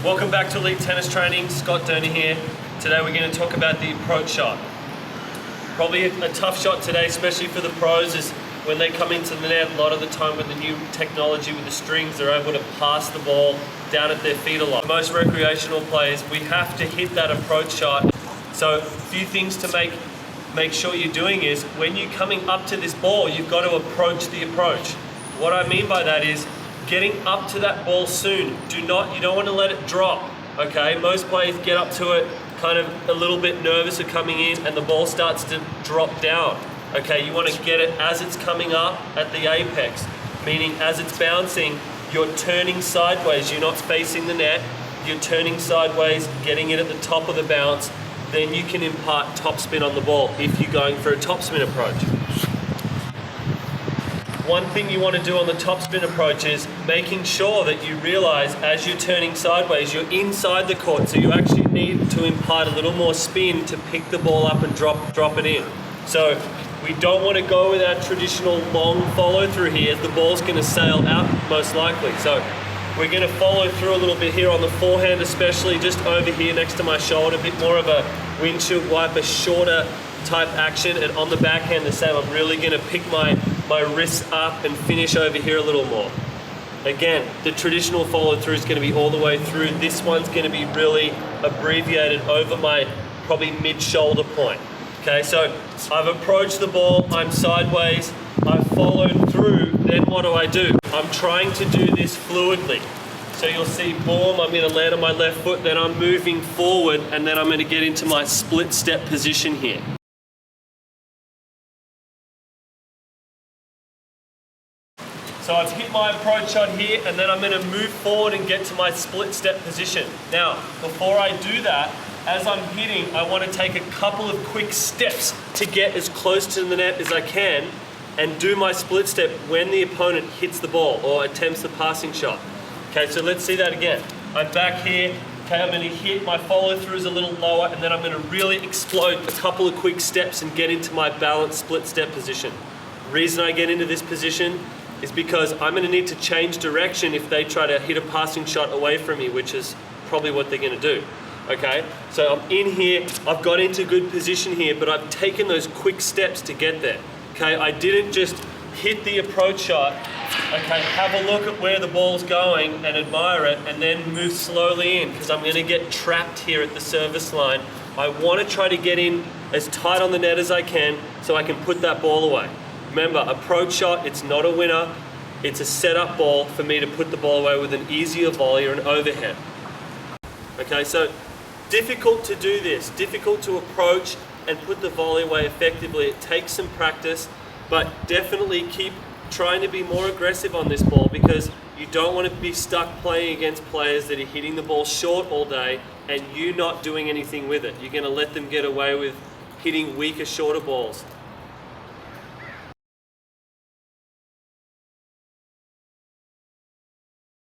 Welcome back to Elite Tennis Training. Scott Doerner here. Today we're going to talk about the approach shot. Probably a tough shot today, especially for the pros, is when they come into the net. A lot of the time with the new technology with the strings, they're able to pass the ball down at their feet a lot. Most recreational players, we have to hit that approach shot. So a few things to make sure you're doing is, when you're coming up to this ball, you've got to approach the approach. What I mean by that is getting up to that ball soon. You don't want to let it drop, okay? Most players get up to it kind of a little bit nervous of coming in and the ball starts to drop down, okay? You want to get it as it's coming up at the apex, meaning as it's bouncing, you're turning sideways, you're not facing the net, you're turning sideways, getting it at the top of the bounce, then you can impart topspin on the ball if you're going for a topspin approach. One thing you want to do on the topspin approach is making sure that you realize as you're turning sideways, you're inside the court, so you actually need to impart a little more spin to pick the ball up and drop it in. So we don't want to go with our traditional long follow through here, as the ball's going to sail out most likely. So we're going to follow through a little bit here on the forehand, especially just over here next to my shoulder, a bit more of a windshield wiper, shorter type action, and on the backhand the same. I'm really going to pick my wrists up and finish over here a little more. Again, the traditional follow through is going to be all the way through. This one's going to be really abbreviated over my probably mid-shoulder point. Okay, so I've approached the ball, I'm sideways, I've followed through, then what do? I'm trying to do this fluidly. So you'll see, boom, I'm going to land on my left foot, then I'm moving forward, and then I'm going to get into my split step position here. So I've hit my approach shot here, and then I'm going to move forward and get to my split step position. Now, before I do that, as I'm hitting, I want to take a couple of quick steps to get as close to the net as I can and do my split step when the opponent hits the ball or attempts the passing shot. Okay, so let's see that again. I'm back here. Okay, I'm going to hit, my follow through is a little lower, and then I'm going to really explode a couple of quick steps and get into my balanced split step position. The reason I get into this position is because I'm going to need to change direction if they try to hit a passing shot away from me, which is probably what they're going to do. Okay, so I'm in here, I've got into good position here, but I've taken those quick steps to get there. Okay, I didn't just hit the approach shot, okay, have a look at where the ball's going and admire it, and then move slowly in, because I'm going to get trapped here at the service line. I want to try to get in as tight on the net as I can so I can put that ball away. Remember, approach shot, it's not a winner. It's a setup ball for me to put the ball away with an easier volley or an overhead. Okay, so difficult to do this, difficult to approach and put the volley away effectively. It takes some practice, but definitely keep trying to be more aggressive on this ball, because you don't want to be stuck playing against players that are hitting the ball short all day and you not doing anything with it. You're going to let them get away with hitting weaker, shorter balls.